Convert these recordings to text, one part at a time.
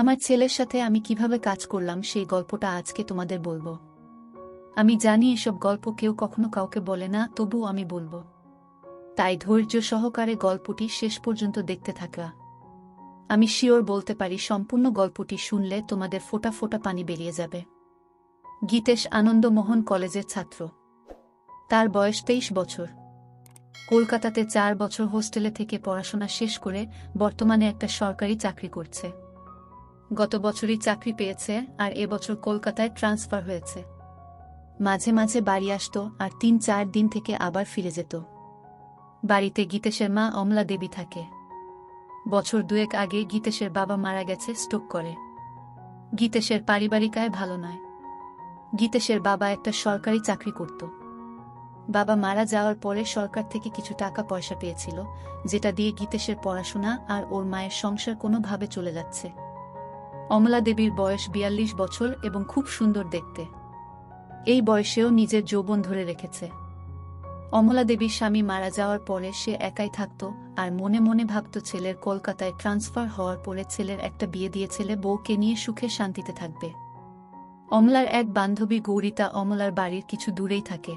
আমার ছেলের সাথে আমি কিভাবে কাজ করলাম সেই গল্পটা আজকে তোমাদের বলবো। আমি জানি এসব গল্প কেউ কখনো কাউকে বলে না, তবুও আমি বলবো। তাই ধৈর্য সহকারে গল্পটি শেষ পর্যন্ত দেখতে থাকা। আমি শিওর বলতে পারি সম্পূর্ণ গল্পটি শুনলে তোমাদের ফোঁটা ফোঁটা পানি বেরিয়ে যাবে। গীতেশ আনন্দমোহন কলেজের ছাত্র। তার বয়স 23 বছর। কলকাতাতে 4 বছর হোস্টেলে থেকে পড়াশোনা শেষ করে বর্তমানে একটা সরকারি চাকরি করছে। গত বছরই চাকরি পেয়েছে আর এবছর কলকাতায় ট্রান্সফার হয়েছে। মাঝে মাঝে বাড়ি আসতো আর 3-4 দিন থেকে আবার ফিরে যেত। বাড়িতে গীতেশের মা অমলা দেবী থাকে। বছর 2 আগে গীতেশের বাবা মারা গেছে স্ট্রোক করে। গীতেশের পারিবারিক আয় ভালো নয়। গীতেশের বাবা একটা সরকারি চাকরি করত। বাবা মারা যাওয়ার পরে সরকার থেকে কিছু টাকা পয়সা পেয়েছিল, যেটা দিয়ে গীতেশের পড়াশোনা আর ওর মায়ের সংসার কোনোভাবে চলে যাচ্ছে। অমলা দেবীর বয়স 42 বছর এবং খুব সুন্দর দেখতে। এই বয়সেও নিজের যৌবন ধরে রেখেছে। অমলা দেবীর স্বামী মারা যাওয়ার পরে সে একাই থাকত আর মনে মনে ভাবত ছেলের কলকাতায় ট্রান্সফার হওয়ার পরে ছেলের একটা বিয়ে দিয়ে ছেলে বউকে নিয়ে সুখে শান্তিতে থাকবে। অমলার এক বান্ধবী গৌরিতা অমলার বাড়ির কিছু দূরেই থাকে।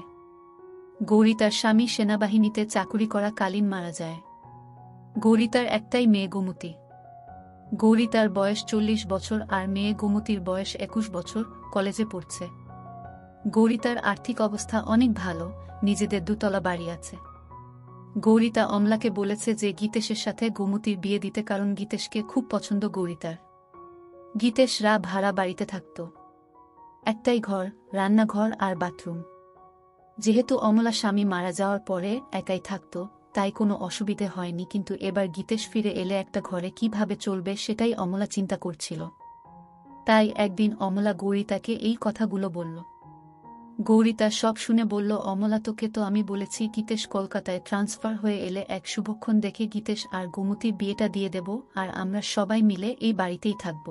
গৌরিতার স্বামী সেনাবাহিনীতে চাকুরি করা কালীন মারা যায়। গৌরিতার একটাই মেয়ে গোমতী। গৌরিতার বয়স 40 বছর আর মেয়ে গোমতীর বয়স 21 বছর, কলেজে পড়ছে। গৌরিতার আর্থিক অবস্থা অনেক ভালো, নিজেদের 2 তলা বাড়ি আছে। গৌরিতা অমলাকে বলেছে যে গীতেশের সাথে গোমতীর বিয়ে দিতে, কারণ গীতেশকে খুব পছন্দ গৌরিতার। গীতেশরা ভাড়া বাড়িতে থাকত। একটাই ঘর, রান্নাঘর আর বাথরুম। যেহেতু অমলা স্বামী মারা যাওয়ার পরে একাই থাকত, তাই কোনো অসুবিধে হয়নি, কিন্তু এবার গীতেশ ফিরে এলে একটা ঘরে কিভাবে চলবে সেটাই অমলা চিন্তা করছিল। তাই একদিন অমলা গৌরিতাকে এই কথাগুলো বলল। গৌরিতা সব শুনে বলল, অমলা তোকে তো আমি বলেছি গীতেশ কলকাতায় ট্রান্সফার হয়ে এলে এক শুভক্ষণ দেখে গীতেশ আর গোমতীর বিয়েটা দিয়ে দেব আর আমরা সবাই মিলে এই বাড়িতেই থাকব।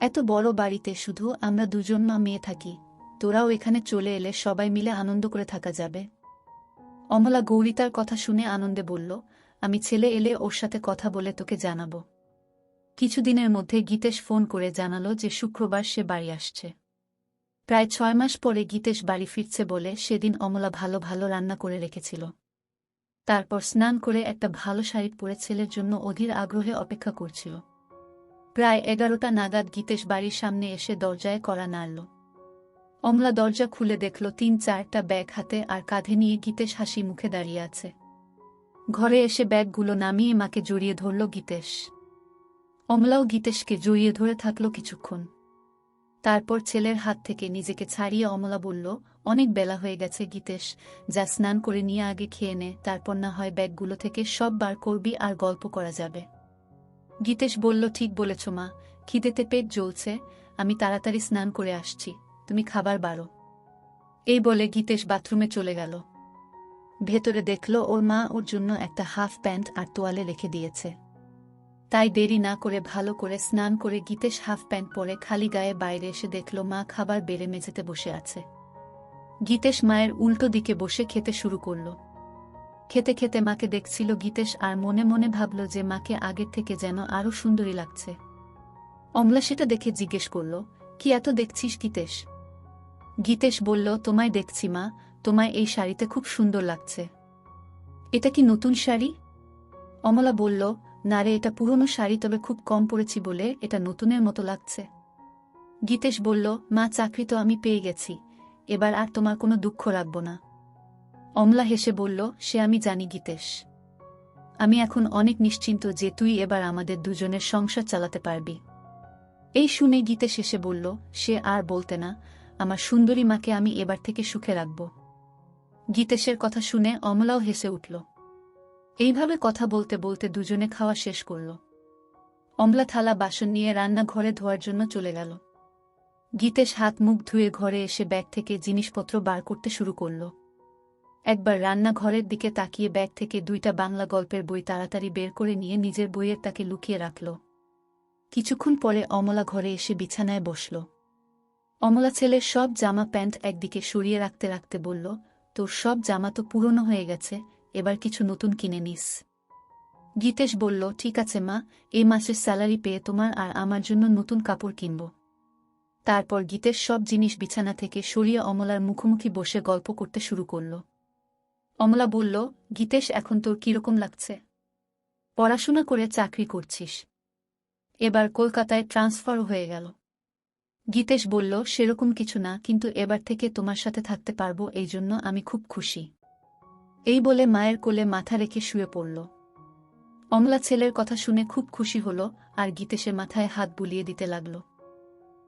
এত বড় বাড়িতে শুধু আমরা 2জন মা মেয়ে থাকি, তোরাও এখানে চলে এলে সবাই মিলে আনন্দ করে থাকা যাবে। অমলা গৌরিতার কথা শুনে আনন্দে বলল, আমি ছেলে এলে ওর সাথে কথা বলে তোকে জানাবো। কিছুদিনের মধ্যে গীতেশ ফোন করে জানালো যে শুক্রবার সে বাড়ি আসছে। প্রায় 6 মাস পরে গীতেশ বাড়ি ফিরছে বলে সেদিন অমলা ভালো ভালো রান্না করে রেখেছিল। তারপর স্নান করে একটা ভালো শাড়ি পরে ছেলের জন্য অধীর আগ্রহে অপেক্ষা করছিল। প্রায় 11টা নাগাদ গীতেশ বাড়ির সামনে এসে দরজায় কড়া নাড়ল। অমলা দরজা খুলে দেখল 3-4টা ব্যাগ হাতে আর কাঁধে নিয়ে গীতেশ হাসি মুখে দাঁড়িয়ে আছে। ঘরে এসে ব্যাগগুলো নামিয়ে মাকে জড়িয়ে ধরল গীতেশ। অমলাও গীতেশকে জড়িয়ে ধরে থাকল কিছুক্ষণ। তারপর ছেলের হাত থেকে নিজেকে ছাড়িয়ে অমলা বলল, অনেক বেলা হয়ে গেছে গীতেশ, যা স্নান করে নিয়ে আগে খেয়ে নে, তারপর না হয় ব্যাগগুলো থেকে সব বার করবি আর গল্প করা যাবে। গীতেশ বলল, ঠিক বলেছ মা, খিদেতে পেট জ্বলছে, আমি তাড়াতাড়ি স্নান করে আসছি, তুমি খাবার বাড়ো। এই বলে গীতেশ বাথরুমে চলে গেল। ভেতরে দেখল ওর মা ওর জন্য একটা হাফ প্যান্ট আর তোয়ালে রেখে দিয়েছে। তাই দেরি না করে ভালো করে স্নান করে গীতেশ হাফ প্যান্ট পরে খালি গায়ে বাইরে এসে দেখল মা খাবার বেড়ে মেঝেতে বসে আছে। গীতেশ মায়ের উল্টো দিকে বসে খেতে শুরু করল। খেতে খেতে মাকে দেখছিল গীতেশ আর মনে মনে ভাবল যে মাকে আগের থেকে যেন আরো সুন্দরী লাগছে। অমলা সেটা দেখে জিজ্ঞেস করল, কি এত দেখছিস গীতেশ? গীতেশ বলল, তোমায় দেখছি মা, তোমায় এই শাড়িতে খুব সুন্দর লাগছে। এটা কি নতুন শাড়ি? অমলা বলল, না রে, এটা পুরনো শাড়ি, তবে খুব কম পরেছি বলে এটা নতুনের মতো লাগছে। গীতেশ বলল, মা চাকরি তো আমি পেয়ে গেছি, এবার আর তোমার কোনো দুঃখ রাখব না। অমলা হেসে বলল, সে আমি জানি গীতেশ, আমি এখন অনেক নিশ্চিন্ত যে তুই এবার আমাদের 2জনের সংসার চালাতে পারবি। এই শুনে গীতেশ হেসে বলল, সে আর বলতে না, আমার সুন্দরী মাকে আমি এবার থেকে সুখে রাখব। গীতেশের কথা শুনে অমলাও হেসে উঠল। এইভাবে কথা বলতে বলতে 2জনে খাওয়া শেষ করল। অমলা থালা বাসন নিয়ে রান্নাঘরে ধোয়ার জন্য চলে গেল। গীতেশ হাত মুখ ধুয়ে ঘরে এসে ব্যাগ থেকে জিনিসপত্র বার করতে শুরু করল। একবার রান্নাঘরের দিকে তাকিয়ে ব্যাগ থেকে 2টা বাংলা গল্পের বই তাড়াতাড়ি বের করে নিয়ে নিজের বইয়ের তাকে লুকিয়ে রাখল। কিছুক্ষণ পরে অমলা ঘরে এসে বিছানায় বসল। অমলা ছেলের সব জামা প্যান্ট একদিকে সরিয়ে রাখতে রাখতে বলল, তোর সব জামা তো পুরনো হয়ে গেছে, এবার কিছু নতুন কিনে নিস। গীতেশ বলল, ঠিক আছে মা, এই মাসের স্যালারি পেয়ে তোমার আর আমার জন্য নতুন কাপড় কিনব। তারপর গীতেশ সব জিনিস বিছানা থেকে সরিয়ে অমলার মুখোমুখি বসে গল্প করতে শুরু করল। অমলা বলল, গীতেশ, এখন তোর কিরকম লাগছে? পড়াশোনা করে চাকরি করছিস, এবার কলকাতায় ট্রান্সফার হয়ে গেল। গীতেশ বলল, সেরকম কিছু না, কিন্তু এবার থেকে তোমার সাথে থাকতে পারবো, এই জন্য আমি খুব খুশি। এই বলে মায়ের কোলে মাথা রেখে শুয়ে পড়ল। অমলা ছেলের কথা শুনে খুব খুশি হল আর গীতেশের মাথায় হাত বুলিয়ে দিতে লাগল।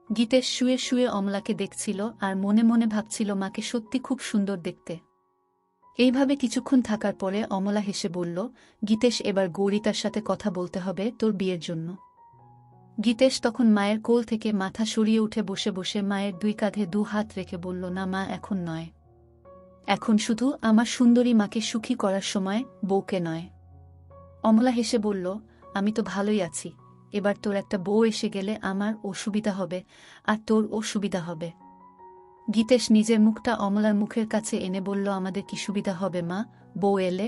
গীতেশ শুয়ে শুয়ে অমলাকে দেখছিল আর মনে মনে ভাবছিল মাকে সত্যি খুব সুন্দর দেখতে। এইভাবে কিছুক্ষণ থাকার পরে অমলা হেসে বলল, গীতেশ, এবার গৌরিতার সাথে কথা বলতে হবে তোর বিয়ের জন্য। গীতেশ তখন মায়ের কোল থেকে মাথা সরিয়ে উঠে বসে বসে মায়ের দুই কাঁধে দু হাত রেখে বলল, না মা, এখন নয়। এখন শুধু আমার সুন্দরী মাকে সুখী করার সময়, বউকে নয়। অমলা হেসে বলল, আমি তো ভালোই আছি, এবার তোর একটা বউ এসে গেলে আমার অসুবিধা হবে আর তোর অসুবিধা হবে। গীতেশ নিজের মুখটা অমলার মুখের কাছে এনে বলল, আমাদের কি সুবিধা হবে মা, বউ এলে?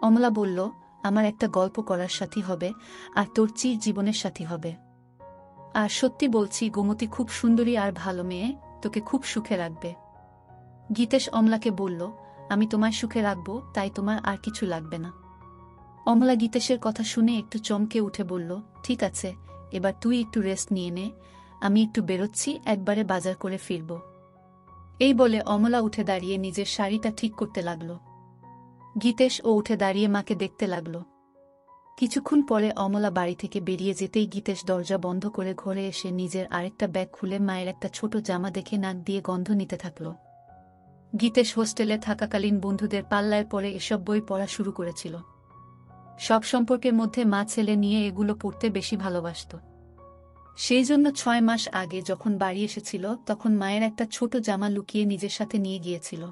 অমলা বলল, আমার একটা গল্প করার সাথী হবে আর তোর চির জীবনের সাথী হবে। আর সত্যি বলছি, গোমতী খুব সুন্দরী আর ভালো মেয়ে, তোকে খুব সুখে রাখবে। গীতেশ অমলাকে বলল, আমি তোমায় সুখে রাখব, তাই তোমার আর কিছু লাগবে না। অমলা গীতেশের কথা শুনে একটু চমকে উঠে বলল, ঠিক আছে, এবার তুই একটু রেস্ট নিয়ে নে, আমি একটু বেরোচ্ছি, একবারে বাজার করে ফিরব। এই বলে অমলা উঠে দাঁড়িয়ে নিজের শাড়িটা ঠিক করতে লাগল। গীতেশ ও উঠে দাঁড়িয়ে মাকে দেখতে লাগল। কিছুক্ষণ পরে অমলা বাড়ি থেকে বেরিয়ে যেতেই গীতেশ দরজা বন্ধ করে ঘরে এসে নিজের আরেকটা ব্যাগ খুলে মায়ের একটা ছোট জামা দেখে নাক দিয়ে গন্ধ নিতে থাকল। গীতেশ হোস্টেলে থাকাকালীন বন্ধুদের পাল্লায় পড়ে এসব বই পড়া শুরু করেছিল। সব সম্পর্কের মধ্যে মা ছেলে নিয়ে এগুলো পড়তে বেশি ভালোবাসত। সেই জন্য 6 মাস আগে যখন বাড়ি এসেছিল তখন মায়ের একটা ছোট জামা লুকিয়ে নিজের সাথে নিয়ে গিয়েছিল।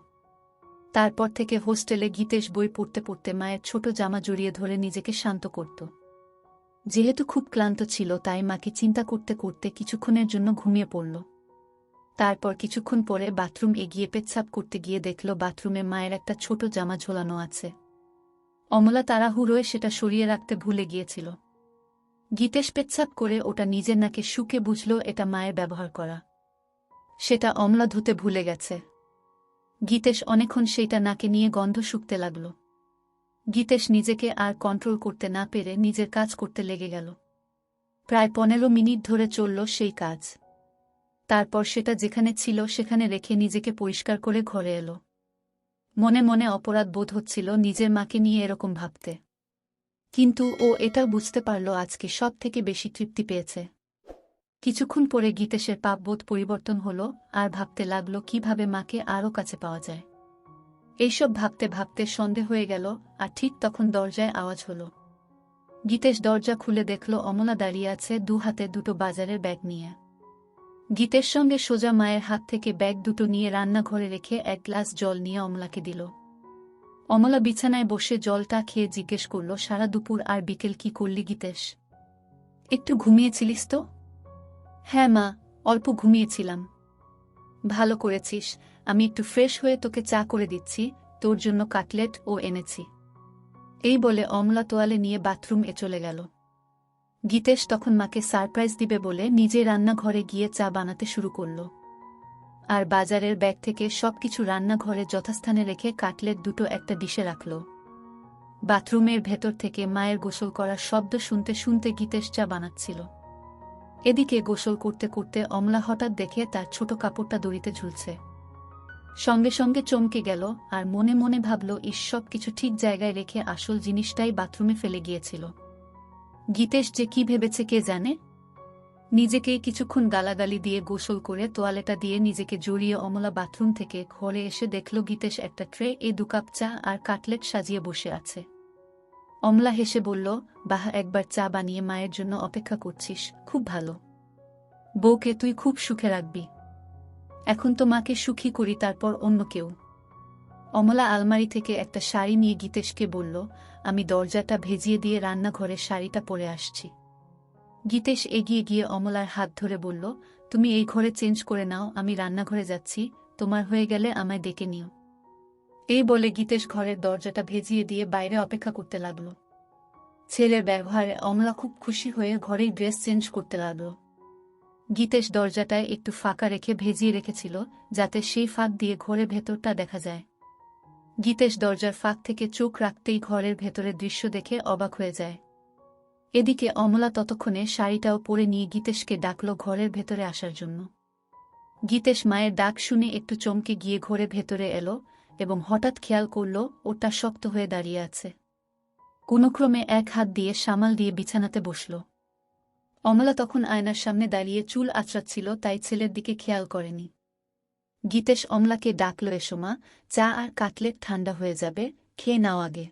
তারপর থেকে হোস্টেলে গীতেশ বই পড়তে পড়তে মায়ের ছোট জামা জড়িয়ে ধরে নিজেকে শান্ত করত। যেহেতু খুব ক্লান্ত ছিল তাই মাকে চিন্তা করতে করতে কিছুক্ষণের জন্য ঘুমিয়ে পড়ল। তারপর কিছুক্ষণ পরে বাথরুম এগিয়ে পেচ্ছাপ করতে গিয়ে দেখল বাথরুমে মায়ের একটা ছোট জামা ঝোলানো আছে। অমলা তাড়াহুড়োয় সেটা সরিয়ে রাখতে ভুলে গিয়েছিল। গীতেশ পেচ্ছাপ করে ওটা নিজের নাকে শুকে বুঝল এটা মায়ের ব্যবহার করা। সেটা অমলা ধুতে ভুলে গেছে। গীতেশ অনেকক্ষণ সেইটা নাকে নিয়ে গন্ধ শুকতে লাগল। গীতেশ নিজেকে আর কন্ট্রোল করতে না পেরে নিজের কাজ করতে লেগে গেল। প্রায় 15 মিনিট ধরে চলল সেই কাজ। তারপর সেটা যেখানে ছিল সেখানে রেখে নিজেকে পরিষ্কার করে ঘরে এলো। মনে মনে অপরাধ বোধ হচ্ছিল নিজের মাকে নিয়ে এরকম ভাবতে, কিন্তু ও এটাও বুঝতে পারল আজকে সব থেকে বেশি তৃপ্তি পেয়েছে। কিছুক্ষণ পরে গীতেশের পাপবোধ পরিবর্তন হল আর ভাবতে লাগল কিভাবে মাকে আরও কাছে পাওয়া যায়। এইসব ভাবতে ভাবতে সন্ধে হয়ে গেল আর ঠিক তখন দরজায় আওয়াজ হল। গীতেশ দরজা খুলে দেখল অমলা দাঁড়িয়ে আছে, দু হাতে দুটো বাজারের ব্যাগ নিয়ে। গীতের সঙ্গে সোজা মায়ের হাত থেকে ব্যাগ দুটো নিয়ে রান্নাঘরে রেখে এক গ্লাস জল নিয়ে অমলাকে দিল। অমলা বিছানায় বসে জলটা খেয়ে জিজ্ঞেস করল, সারা দুপুর আর বিকেল কি করলি গীতেশ? একটু ঘুমিয়েছিলিস তো? হ্যাঁ মা, অল্প ঘুমিয়েছিলাম। ভালো করেছিস, আমি একটু ফ্রেশ হয়ে তোকে চা করে দিচ্ছি, তোর জন্য কাটলেট ও এনেছি। এই বলে অমলা তোয়ালে নিয়ে বাথরুম এ চলে গেল। গীতেশ তখন মাকে সারপ্রাইজ দিবে বলে নিজে রান্নাঘরে গিয়ে চা বানাতে শুরু করল। আর বাজারের ব্যাগ থেকে সবকিছু রান্নাঘরে যথাস্থানে রেখে কাটলেট দুটো একটা ডিশে রাখল। বাথরুমের ভেতর থেকে মায়ের গোসল করার শব্দ শুনতে শুনতে গীতেশ চা বানাচ্ছিল। এদিকে গোসল করতে করতে অমলা হঠাৎ দেখে তার ছোট কাপড়টা দড়িতে ঝুলছে। সঙ্গে সঙ্গে চমকে গেল আর মনে মনে ভাবল, সব কিছু ঠিক জায়গায় রেখে আসল জিনিসটাই বাথরুমে ফেলে গিয়েছিল। গীতেশ যে কি ভেবেছে কে জানে। নিজেকেই কিছুক্ষণ গালাগালি দিয়ে গোসল করে তোয়ালেটা দিয়ে নিজেকে জড়িয়ে অমলা বাথরুম থেকে ঘরে এসে দেখল গীতেশ একটা ট্রে 2 কাপ চা আর কাটলেট সাজিয়ে বসে আছে। অমলা হেসে বলল, বাহ, একবার চা বানিয়ে মায়ের জন্য অপেক্ষা করছিস, খুব ভালো। বউকে তুই খুব সুখে রাখবি। এখন তো মাকে সুখী করি, তারপর অন্য কেউ। অমলা আলমারি থেকে একটা শাড়ি নিয়ে গীতেশকে বলল, আমি দরজাটা ভেজিয়ে দিয়ে রান্নাঘরে শাড়িটা পরে আসছি। গীতেশ এগিয়ে গিয়ে অমলার হাত ধরে বলল, তুমি এই ঘরে চেঞ্জ করে নাও, আমি রান্নাঘরে যাচ্ছি, তোমার হয়ে গেলে আমায় ডেকে নিও। এই বলে গীতেশ ঘরের দরজাটা ভেজিয়ে দিয়ে বাইরে অপেক্ষা করতে লাগল। ছেলের ব্যবহারে অমলা খুব খুশি হয়ে ঘরেই ড্রেস চেঞ্জ করতে লাগল। গীতেশ দরজাটায় একটু ফাঁকা রেখে ভেজিয়ে রেখেছিল, যাতে সেই ফাঁক দিয়ে ঘরের ভেতরটা দেখা যায়। গীতেশ দরজার ফাঁক থেকে চোখ রাখতেই ঘরের ভেতরের দৃশ্য দেখে অবাক হয়ে যায়। এদিকে অমলা ততক্ষণে শাড়িটাও পরে নিয়ে গীতেশকে ডাকল ঘরের ভেতরে আসার জন্য। গীতেশ মায়ের ডাক শুনে একটু চমকে গিয়ে ঘরের ভেতরে এলো এবং হঠাৎ খেয়াল করল ওটা শক্ত হয়ে দাঁড়িয়ে আছে। কোনোক্রমে এক হাত দিয়ে সামাল দিয়ে বিছানাতে বসল। অমলা তখন আয়নার সামনে দাঁড়িয়ে চুল আঁচড়াচ্ছিল, তাই ছেলের দিকে খেয়াল করেনি। গীতেশ অমলাকে ডাকল, এসো মা, চা আর কাটলেট ঠান্ডা হয়ে যাবে, খেয়ে নাও আগে।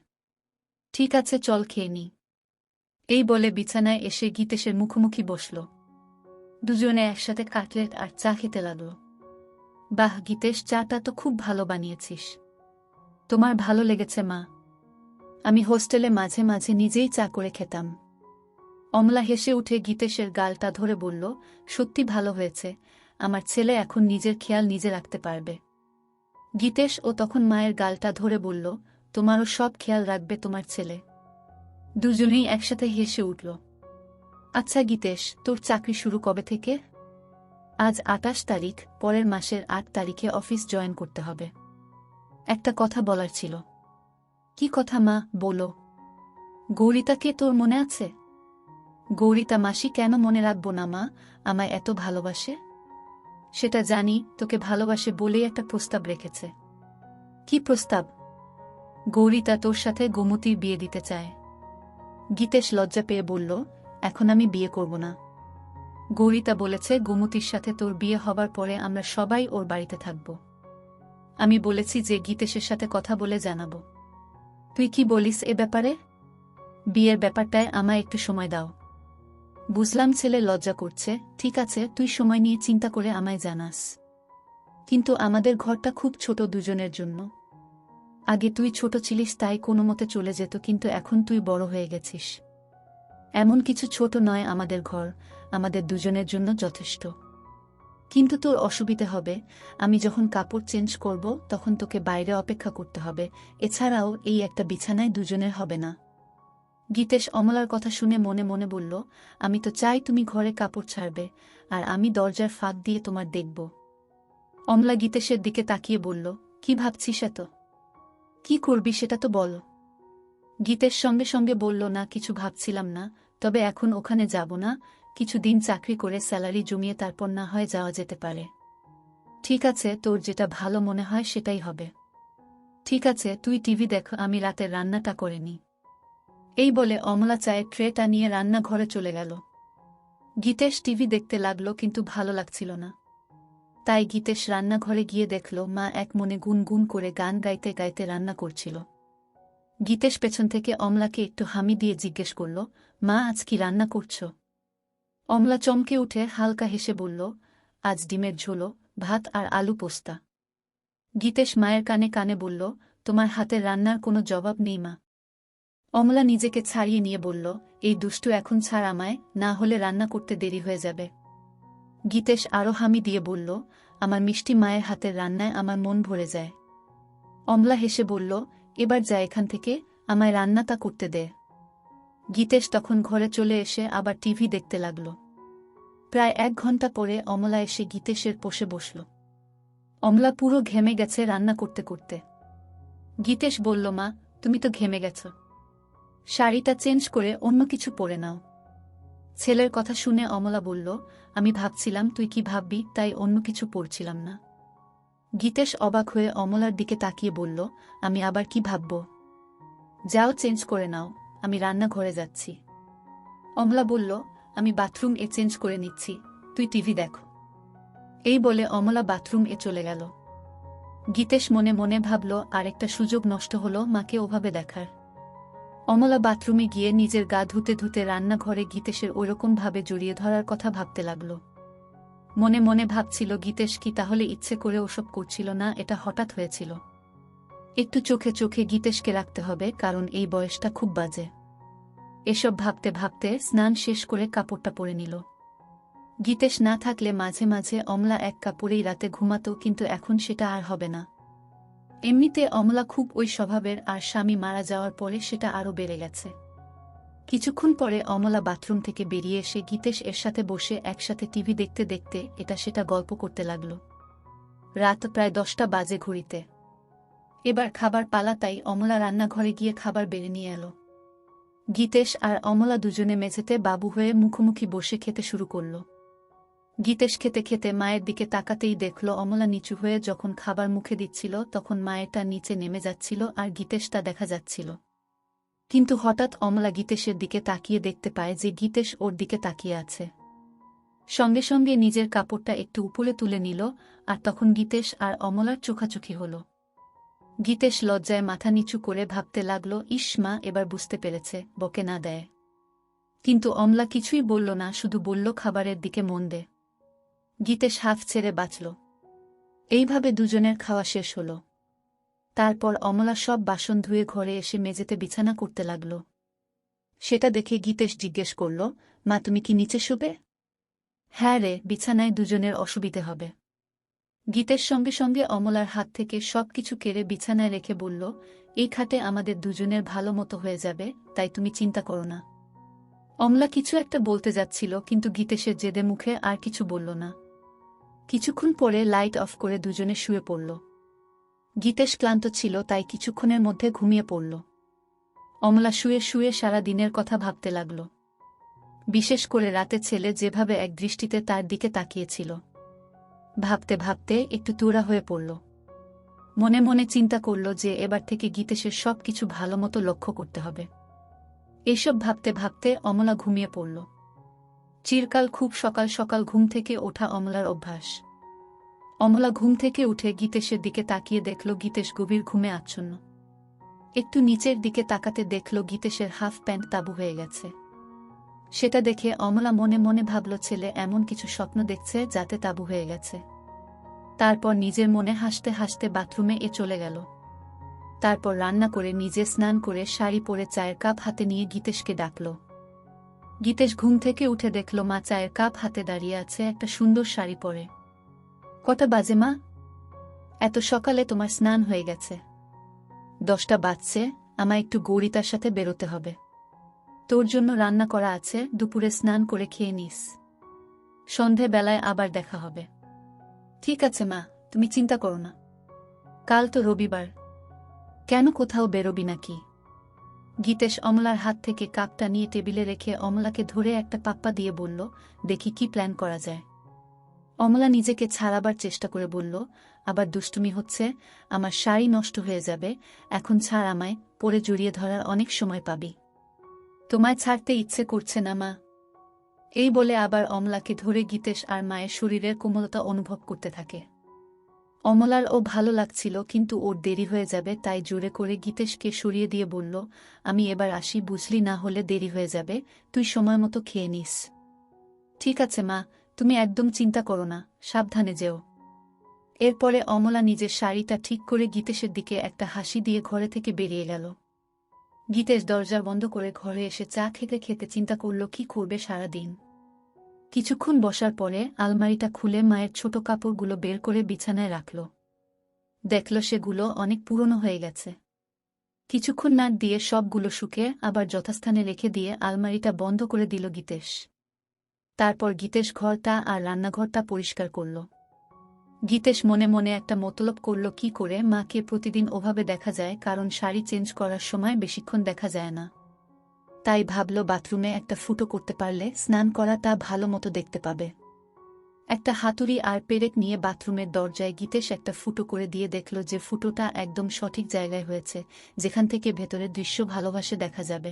ঠিক আছে, চল খেয়ে নি। এই বলে বিছানায় এসে গীতেশের মুখোমুখি বসল। দুজনে একসাথে কাটলেট আর চা খেতে লাগল। বাহ গীতেশ, চাটা তো খুব ভালো বানিয়েছিস। তোমার ভালো লেগেছে মা? আমি হোস্টেলে মাঝে মাঝে নিজেই চা করে খেতাম। অমলা হেসে উঠে গীতেশের গালটা ধরে বলল, সত্যি ভালো হয়েছে, আমার ছেলে এখন নিজের খেয়াল নিজে রাখতে পারবে। গীতেশ ও তখন মায়ের গালটা ধরে বলল, তোমারও সব খেয়াল রাখবে তোমার ছেলে। দুজনেই একসাথে হেসে উঠল। আচ্ছা গীতেশ, তোর চাকরি শুরু কবে থেকে? আজ 28 তারিখ, পরের মাসের 8 তারিখে অফিস জয়েন করতে হবে। একটা কথা বলার ছিল। কি কথা মা, বলো। গৌরিতাকে তোর মনে আছে? গৌরিতা মাসি কেন মনে রাখবো না মা, আমায় এত ভালোবাসে। সেটা জানি, তোকে ভালোবাসে বলেই একটা প্রস্তাব রেখেছে। কি প্রস্তাব? গৌরিতা তোর সাথে গোমতীর বিয়ে দিতে চায়। গীতেশ লজ্জা পেয়ে বলল, এখন আমি বিয়ে করব না। গৌরিতা বলেছে গোমতীর সাথে তোর বিয়ে হবার পরে আমরা সবাই ওর বাড়িতে থাকব। আমি বলেছি যে গীতেশের সাথে কথা বলে জানাবো। তুই কি বলিস এ ব্যাপারে? বিয়ের ব্যাপারটায় আমায় একটু সময় দাও। বুঝলাম ছেলে লজ্জা করছে, ঠিক আছে, তুই সময় নিয়ে চিন্তা করে আমায় জানাস। কিন্তু আমাদের ঘরটা খুব ছোট দুজনের জন্য। আগে তুই ছোট ছিলিস তাই কোনো মতে চলে যেত, কিন্তু এখন তুই বড় হয়ে গেছিস। এমন কিছু ছোট নয় আমাদের ঘর, আমাদের দুজনের জন্য যথেষ্ট। কিন্তু তোর অসুবিধে হবে, আমি যখন কাপড় চেঞ্জ করব তখন তোকে বাইরে অপেক্ষা করতে হবে, এছাড়াও এই একটা বিছানায় দুজনের হবে না। গীতেশ অমলার কথা শুনে মনে মনে বলল, আমি তো চাই তুমি ঘরে কাপড় ছাড়বে, আর আমি দরজার ফাঁক দিয়ে তোমার দেখব। অমলা গীতেশের দিকে তাকিয়ে বলল, কি ভাবছিস এত? কি করবি সেটা তো বল। গীতেশ সঙ্গে সঙ্গে বলল, না কিছু ভাবছিলাম না, তবে এখন ওখানে যাব না, কিছুদিন চাকরি করে স্যালারি জমিয়ে তারপর না হয় যাওয়া যেতে পারে। ঠিক আছে, তোর যেটা ভালো মনে হয় সেটাই হবে। ঠিক আছে, তুই টিভি দেখ, আমি রাতের রান্নাটা করে নি। এই বলে অমলা চায়ের ট্রেটা নিয়ে রান্নাঘরে চলে গেল। গীতেশ টিভি দেখতে লাগলো, কিন্তু ভালো লাগছিল না। তাই গীতেশ রান্নাঘরে গিয়ে দেখল মা এক মনে গুনগুন করে গান গাইতে গাইতে রান্না করছিল। গীতেশ পেছন থেকে অমলাকে একটু হামি দিয়ে জিজ্ঞেস করল, মা আজ কি রান্না করছ? অমলা চমকে উঠে হালকা হেসে বলল, আজ ডিমের ঝোলো, ভাত আর আলু পোস্তা। গীতেশ মায়ের কানে কানে বলল, তোমার হাতের রান্নার কোনো জবাব নেই মা। অমলা নিজেকে ছাড়িয়ে নিয়ে বলল, এই দুষ্টু এখন ছাড় আমায়, না হলে রান্না করতে দেরি হয়ে যাবে। গীতেশ আরও হামি দিয়ে বলল, আমার মিষ্টি মায়ের হাতের রান্নায় আমার মন ভরে যায়। অমলা হেসে বলল, এবার যা এখান থেকে, আমায় রান্নাটা করতে দে। গীতেশ তখন ঘরে চলে এসে আবার টিভি দেখতে লাগল। প্রায় 1 ঘন্টা পরে অমলা এসে গীতেশের পাশে বসল। অমলা পুরো ঘেমে গেছে রান্না করতে করতে। গীতেশ বলল, মা তুমি তো ঘেমে গেছ, শাড়িটা চেঞ্জ করে অন্য কিছু পরে নাও। ছেলের কথা শুনে অমলা বলল, আমি ভাবছিলাম তুই কি ভাববি, তাই অন্য কিছু পরছিলাম না। গীতেশ অবাক হয়ে অমলার দিকে তাকিয়ে বলল, আমি আবার কি ভাবব? যাও চেঞ্জ করে নাও, আমি রান্নাঘরে যাচ্ছি। অমলা বলল, আমি বাথরুম এ চেঞ্জ করে নিচ্ছি, তুই টিভি দেখো। এই বলে অমলা বাথরুম এ চলে গেল। গীতেশ মনে মনে ভাবল, আরেকটা সুযোগ নষ্ট হলো মাকে ওভাবে দেখার। অমলা বাথরুমে গিয়ে নিজের গা ধুতে ধুতে রান্নাঘরে গীতেশের ওইরকমভাবে জড়িয়ে ধরার কথা ভাবতে লাগল। মনে মনে ভাবছিল, গীতেশ কি তাহলে ইচ্ছে করে ওসব করছিল না, এটা হঠাৎ হয়েছিল। একটু চোখে চোখে গীতেশকে রাখতে হবে, কারণ এই বয়সটা খুব বাজে। এসব ভাবতে ভাবতে স্নান শেষ করে কাপড়টা পরে নিল। গীতেশ না থাকলে মাঝে মাঝে অমলা এক কাপড়েই রাতে ঘুমাত, কিন্তু এখন সেটা আর হবে না। এমনিতে অমলা খুব ওই স্বভাবের, আর স্বামী মারা যাওয়ার পরে সেটা আরও বেড়ে গেছে। কিছুক্ষণ পরে অমলা বাথরুম থেকে বেরিয়ে এসে গীতেশ এর সাথে বসে একসাথে টিভি দেখতে দেখতে এটা সেটা গল্প করতে লাগল। রাত প্রায় 10টা বাজে ঘড়িতে। এবার খাবার পালা, তাই অমলা রান্নাঘরে গিয়ে খাবার বেড়ে নিয়ে এলো। গীতেশ আর অমলা দুজনে মেঝেতে বাবু হয়ে মুখোমুখি বসে খেতে শুরু করল। গীতেশ খেতে খেতে মায়ের দিকে তাকাতেই দেখল অমলা নিচু হয়ে যখন খাবার মুখে দিচ্ছিল তখন মায়েরটা নিচে নেমে যাচ্ছিল আর গীতেশ তা দেখা যাচ্ছিল। কিন্তু হঠাৎ অমলা গীতেশের দিকে তাকিয়ে দেখতে পায় যে গীতেশ ওর দিকে তাকিয়ে আছে। সঙ্গে সঙ্গে নিজের কাপড়টা একটু উপরে তুলে নিল আর তখন গীতেশ আর অমলার চোখাচোখি হল। গীতেশ লজ্জায় মাথা নিচু করে ভাবতে লাগল, ইস মা এবার বুঝতে পেরেছে, বকে না দেয়। কিন্তু অমলা কিছুই বলল না, শুধু বলল খাবারের দিকে মন দে। গীতেশ হাফ ছেড়ে বাঁচল। এইভাবে দুজনের খাওয়া শেষ হল। তারপর অমলা সব বাসন ধুয়ে ঘরে এসে মেঝেতে বিছানা করতে লাগল। সেটা দেখে গীতেশ জিজ্ঞেস করল, মা তুমি কি নিচে শুবে? হ্যাঁ রে, বিছানায় দুজনের অসুবিধে হবে। গীতেশ সঙ্গে সঙ্গে অমলার হাত থেকে সবকিছু কেড়ে বিছানায় রেখে বলল, এই খাটে আমাদের দুজনের ভালো মতো হয়ে যাবে, তাই তুমি চিন্তা করো না। অমলা কিছু একটা বলতে যাচ্ছিল কিন্তু গীতেশের জেদে মুখে আর কিছু বলল না। কিছুক্ষণ পরে লাইট অফ করে দুজনে শুয়ে পড়ল। গীতেশ ক্লান্ত ছিল তাই কিছুক্ষণের মধ্যে ঘুমিয়ে পড়ল। অমলা শুয়ে শুয়ে সারা দিনের কথা ভাবতে লাগল। বিশেষ করে রাতে ছেলে যেভাবে এক দৃষ্টিতে তার দিকে তাকিয়েছিল। ভাবতে ভাবতে একটু তুরা হয়ে পড়ল। মনে মনে চিন্তা করল যে এবার থেকে গীতেশের সবকিছু ভালোমতো লক্ষ্য করতে হবে। এইসব ভাবতে ভাবতে অমলা ঘুমিয়ে পড়ল। চিরকাল খুব সকাল সকাল ঘুম থেকে ওঠা অমলার অভ্যাস। অমলা ঘুম থেকে উঠে গীতেশের দিকে তাকিয়ে দেখল গীতেশ গভীর ঘুমে আচ্ছন্ন। একটু নিচের দিকে তাকাতে দেখল গীতেশের হাফ প্যান্ট তাবু হয়ে গেছে। সেটা দেখে অমলা মনে মনে ভাবল ছেলে এমন কিছু স্বপ্ন দেখছে যাতে তাবু হয়ে গেছে। তারপর নিজের মনে হাসতে হাসতে বাথরুমে চলে গেল। তারপর রান্না করে নিজে স্নান করে শাড়ি পরে চায়ের কাপ হাতে নিয়ে গীতেশকে ডাকল। গীতেশ ঘুম থেকে উঠে দেখল মা চায়ের কাপ হাতে দাঁড়িয়ে আছে একটা সুন্দর শাড়ি পরে। কটা বাজে মা? এত সকালে তোমার স্নান হয়ে গেছে? 10টা বাজছে, আমায় একটু গৌরিতার সাথে বেরোতে হবে। তোর জন্য রান্না করা আছে, দুপুরে স্নান করে খেয়ে নিস। সন্ধেবেলায় আবার দেখা হবে। ঠিক আছে মা, তুমি চিন্তা করো না। কাল তো রবিবার। কেন কোথাও বেরোবি নাকি? গীতেশ অমলার হাত থেকে কাপটা নিয়ে টেবিলে রেখে অমলাকে ধরে একটা পাপ্পা দিয়ে বলল, দেখি কি প্ল্যান করা যায়। অমলা নিজেকে ছাড়াবার চেষ্টা করে বলল, আবার দুষ্টুমি হচ্ছে, আমার শাড়ি নষ্ট হয়ে যাবে, এখন ছাড় আমায়, পরে জড়িয়ে ধরার অনেক সময় পাবি। তোমায় ছাড়তে ইচ্ছে করছে না মা। এই বলে আবার অমলাকে ধরে গীতেশ আর মায়ের শরীরের কোমলতা অনুভব করতে থাকে। অমলার ও ভালো লাগছিল কিন্তু ওর দেরি হয়ে যাবে তাই জোরে করে গীতেশকে সরিয়ে দিয়ে বলল, আমি এবার আসি, বুঝলি, না হলে দেরি হয়ে যাবে, তুই সময় মতো খেয়ে নিস। ঠিক আছে মা, তুমি একদম চিন্তা করো না, সাবধানে যেও। এরপরে অমলা নিজের শাড়িটা ঠিক করে গীতেশের দিকে একটা হাসি দিয়ে ঘরে থেকে বেরিয়ে গেল। গীতেশ দরজা বন্ধ করে ঘরে এসে চা খেতে খেতে চিন্তা করল কি করবে সারা দিন। কিছুক্ষণ বসার পরে আলমারিটা খুলে মায়ের ছোট কাপড়গুলো বের করে বিছানায় রাখল। দেখল সেগুলো অনেক পুরনো হয়ে গেছে। কিছুক্ষণ নাক দিয়ে সবগুলো শুকে আবার যথাস্থানে রেখে দিয়ে আলমারিটা বন্ধ করে দিল গীতেশ। তারপর গীতেশ ঘরটা আর রান্নাঘরটা পরিষ্কার করল। গীতেশ মনে মনে একটা মতলব করল কি করে মাকে প্রতিদিন ওভাবে দেখা যায়, কারণ শাড়ি চেঞ্জ করার সময় বেশিক্ষণ দেখা যায় না। তাই ভাবল বাথরুমে একটা ফুটো করতে পারলে স্নান করাটা ভালো মতো দেখতে পাবে। একটা হাতুড়ি আর পেরেক নিয়ে বাথরুমের দরজায় গীতেশ একটা ফুটো করে দিয়ে দেখল যে ফুটোটা একদম সঠিক জায়গায় হয়েছে, যেখান থেকে ভেতরের দৃশ্য ভালোভাবে দেখা যাবে।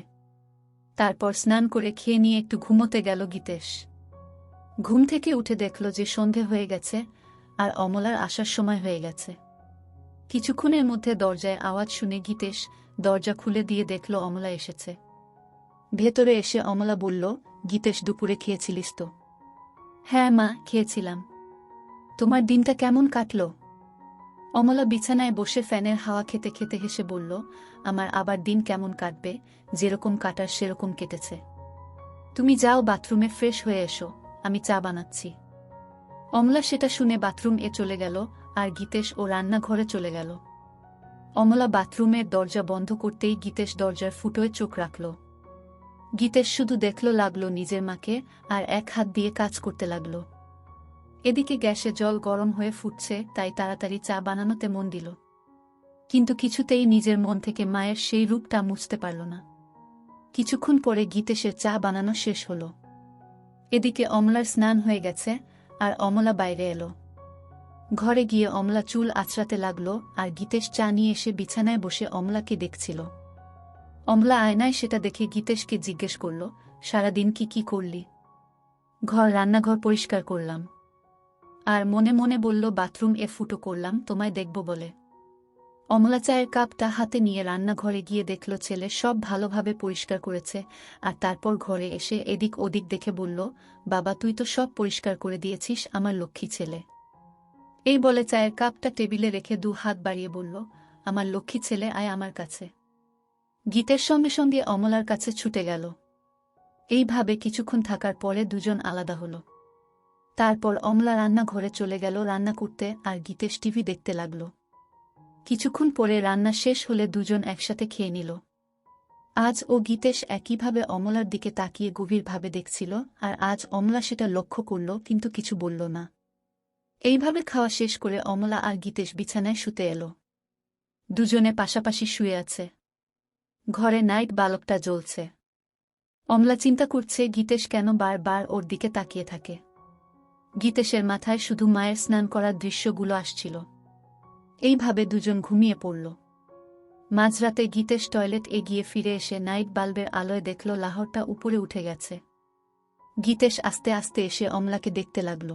তারপর স্নান করে খেয়ে নিয়ে একটু ঘুমোতে গেল গীতেশ। ঘুম থেকে উঠে দেখল যে সন্ধে হয়ে গেছে আর অমলার আসার সময় হয়ে গেছে। কিছুক্ষণের মধ্যে দরজায় আওয়াজ শুনে গীতেশ দরজা খুলে দিয়ে দেখল অমলা এসেছে। ভেতরে এসে অমলা বলল, গীতেশ দুপুরে খেয়েছিলিস তো? হ্যাঁ মা, খেয়েছিলাম। তোমার দিনটা কেমন কাটল? অমলা বিছানায় বসে ফ্যানের হাওয়া খেতে খেতে হেসে বলল, আমার আবার দিন কেমন কাটবে, যেরকম কাটার সেরকম কেটেছে। তুমি যাও বাথরুমে ফ্রেশ হয়ে এসো, আমি চা বানাচ্ছি। অমলা সেটা শুনে বাথরুম চলে গেল আর গীতেশ ও রান্নাঘরে চলে গেল। অমলা বাথরুমের দরজা বন্ধ করতেই গীতেশ দরজার ফুটোয় চোখ রাখল। গীতেশ শুধু দেখল লাগলো নিজের মাকে, আর এক হাত দিয়ে কাজ করতে লাগলো। এদিকে গ্যাসে জল গরম হয়ে ফুটছে, তাই তাড়াতাড়ি চা বানানোতে মন দিল। কিন্তু কিছুতেই নিজের মন থেকে মায়ের সেই রূপটা মুছতে পারল না। কিছুক্ষণ পরে গীতেশের চা বানানো শেষ হল। এদিকে অমলার স্নান হয়ে গেছে, আর অমলা বাইরে এলো। ঘরে গিয়ে অমলা চুল আঁচড়াতে লাগলো, আর গীতেশ চা নিয়ে এসে বিছানায় বসে অমলাকে দেখছিল। অমলা আয়নায় সেটা দেখে গীতেশকে জিজ্ঞেস করল, সারাদিন কি করলি? রান্নাঘর পরিষ্কার করলাম। আর মনে মনে বলল, বাথরুম ফুটো করলাম তোমায় দেখব বলে। অমলা চায়ের কাপটা হাতে নিয়ে রান্নাঘরে গিয়ে দেখল ছেলে সব ভালোভাবে পরিষ্কার করেছে, আর তারপর ঘরে এসে এদিক ওদিক দেখে বলল, বাবা তুই তো সব পরিষ্কার করে দিয়েছিস, আমার লক্ষ্মী ছেলে। এই বলে চায়ের কাপটা টেবিলে রেখে 2 হাত বাড়িয়ে বলল, আমার লক্ষ্মী ছেলে, আয় আমার কাছে। গীতের সঙ্গে সঙ্গে অমলার কাছে ছুটে গেল। এইভাবে কিছুক্ষণ থাকার পরে দুজন আলাদা হল। তারপর অমলা রান্নাঘরে চলে গেল রান্না করতে, আর গীতেশ টিভি দেখতে লাগল। কিছুক্ষণ পরে রান্না শেষ হলে দুজন একসাথে খেয়ে নিল। আজ গীতেশ একইভাবে অমলার দিকে তাকিয়ে গভীরভাবে দেখছিল, আর আজ অমলা সেটা লক্ষ্য করল কিন্তু কিছু বলল না। এইভাবে খাওয়া শেষ করে অমলা আর গীতেশ বিছানায় শুতে এলো। দুজনে পাশাপাশি শুয়ে আছে। ঘরে নাইট বাল্বটা জ্বলছে। অমলা চিন্তা করছে গীতেশ কেন বারবার ওর দিকে তাকিয়ে থাকে। গীতেশের মাথায় শুধু মায়ের স্নান করার দৃশ্যগুলো আসছিল। এইভাবে দুজন ঘুমিয়ে পড়ল। মাঝরাতে গীতেশ টয়লেট এগিয়ে ফিরে এসে নাইট বাল্বের আলোয় দেখল লাহরটা উপরে উঠে গেছে। গীতেশ আস্তে আস্তে এসে অমলাকে দেখতে লাগল।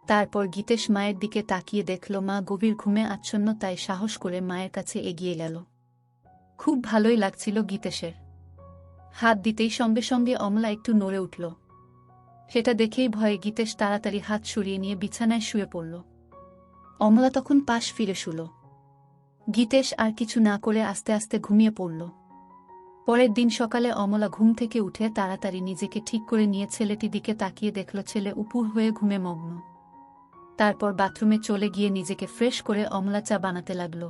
তারপর গীতেশ মায়ের দিকে তাকিয়ে দেখল মা গভীর ঘুমে আচ্ছন্ন, তাই সাহস করে মায়ের কাছে এগিয়ে গেল। খুব ভালোই লাগছিল গীতেশের। হাত দিতেই সঙ্গে সঙ্গে অমলা একটু নড়ে উঠল। সেটা দেখেই ভয়ে গীতেশ তাড়াতাড়ি হাত সরিয়ে নিয়ে বিছানায় শুয়ে পড়ল। অমলা তখন পাশ ফিরে শুল। গীতেশ আর কিছু না করে আস্তে আস্তে ঘুমিয়ে পড়ল। পরের দিন সকালে অমলা ঘুম থেকে উঠে তাড়াতাড়ি নিজেকে ঠিক করে নিয়ে ছেলেটির দিকে তাকিয়ে দেখল ছেলে উপুর হয়ে ঘুমে মগ্ন। তারপর বাথরুমে চলে গিয়ে নিজেকে ফ্রেশ করে অমলা চা বানাতে লাগল।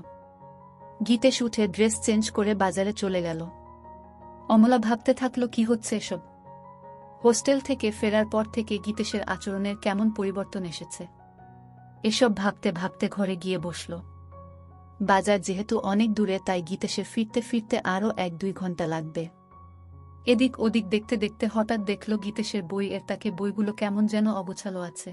গীতেশ উঠে ড্রেস চেঞ্জ করে বাজারে চলে গেল। অমলা ভাবতে থাকল কি হচ্ছে এসব। হোস্টেল থেকে ফেরার পর থেকে গীতেশের আচরণের কেমন পরিবর্তন এসেছে। এসব ভাবতে ভাবতে ঘরে গিয়ে বসল। বাজার যেহেতু অনেক দূরে, তাই গীতেশের ফিরতে ফিরতে আরও 1-2 ঘন্টা লাগবে। এদিক ওদিক দেখতে দেখতে হঠাৎ দেখল গীতেশের বইয়ের তাকে বইগুলো কেমন যেন অগোছালো আছে।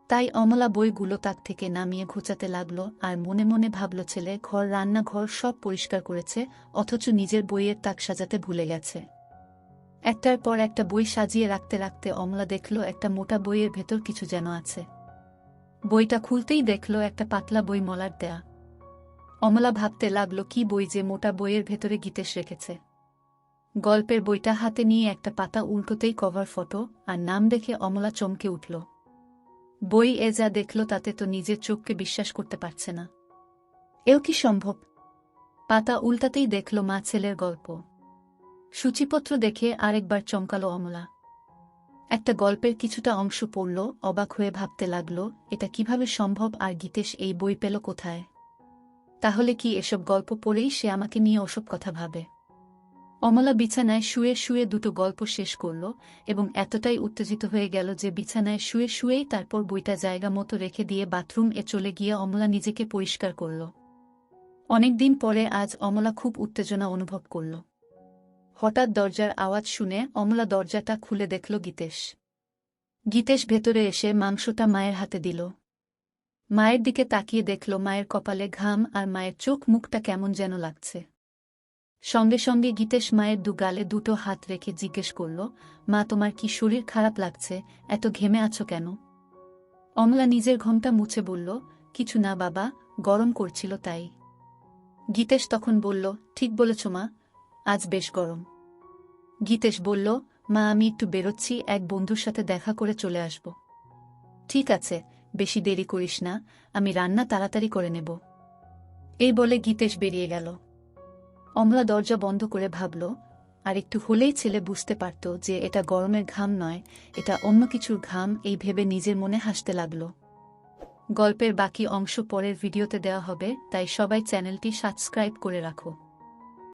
তাই অমলা বইগুলো তাক থেকে নামিয়ে ঘোচাতে লাগল, আর মনে মনে ভাবল ছেলে রান্নাঘর সব পরিষ্কার করেছে, অথচ নিজের বইয়ের তাক সাজাতে ভুলে গেছে। একটার পর একটা বই সাজিয়ে রাখতে রাখতে অমলা দেখল একটা মোটা বইয়ের ভেতর কিছু যেন আছে। বইটা খুলতেই দেখল একটা পাতলা বই মলার দেয়া। অমলা ভাবতে লাগল কি বই যে মোটা বইয়ের ভেতরে গীতেশ রেখেছে। গল্পের বইটা হাতে নিয়ে একটা পাতা উল্টোতেই কভার ফটো আর নাম দেখে অমলা চমকে উঠল। বই যা দেখল তাতে তো নিজের চোখকে বিশ্বাস করতে পারছে না। এও কি সম্ভব? পাতা উল্টাতেই দেখল মা ছেলের গল্প। সূচিপত্র দেখে আরেকবার চমকালো অমলা। একটা গল্পের কিছুটা অংশ পড়ল, অবাক হয়ে ভাবতে লাগল এটা কিভাবে সম্ভব, আর গীতেশ এই বই পেল কোথায়? তাহলে কি এসব গল্প পড়েই সে আমাকে নিয়ে ওসব কথা ভাবে? অমলা বিছানায় শুয়ে শুয়ে 2টো গল্প শেষ করল এবং এতটাই উত্তেজিত হয়ে গেল যে বিছানায় শুয়ে শুয়েই তারপর বইটা জায়গা মতো রেখে দিয়ে বাথরুম চলে গিয়ে অমলা নিজেকে পরিষ্কার করল। অনেকদিন পরে আজ অমলা খুব উত্তেজনা অনুভব করল। হঠাৎ দরজার আওয়াজ শুনে অমলা দরজাটা খুলে দেখল গীতেশ। গীতেশ ভেতরে এসে মাংসটা মায়ের হাতে দিল। মায়ের দিকে তাকিয়ে দেখল মায়ের কপালে ঘাম, আর মায়ের চোখ মুখটা কেমন যেন লাগছে। সঙ্গে সঙ্গে গীতেশ মায়ের 2 গালে 2টো হাত রেখে জিজ্ঞেস করল, মা তোমার কি শরীর খারাপ লাগছে? এত ঘেমে আছো কেন? অমলা নিজের ঘোমটা মুছে বলল, কিছু না বাবা, গরম করছিল তাই। গীতেশ তখন বলল, ঠিক বলেছ মা, আজ বেশ গরম। গীতেশ বলল, মা আমি একটু বেরোচ্ছি, এক বন্ধুর সাথে দেখা করে চলে আসব। ঠিক আছে, বেশি দেরি করিস না, আমি রান্না তাড়াতাড়ি করে নেব। এই বলে গীতেশ বেরিয়ে গেল। অমলা দরজা বন্ধ করে ভাবল, আর একটু হলেই ছেলে বুঝতে পারত যে এটা গরমের ঘাম নয়, এটা অন্য কিছুর ঘাম। এই ভেবে নিজের মনে হাসতে লাগল। গল্পের বাকি অংশ পরের ভিডিওতে দেওয়া হবে, তাই সবাই চ্যানেলটি সাবস্ক্রাইব করে রাখো।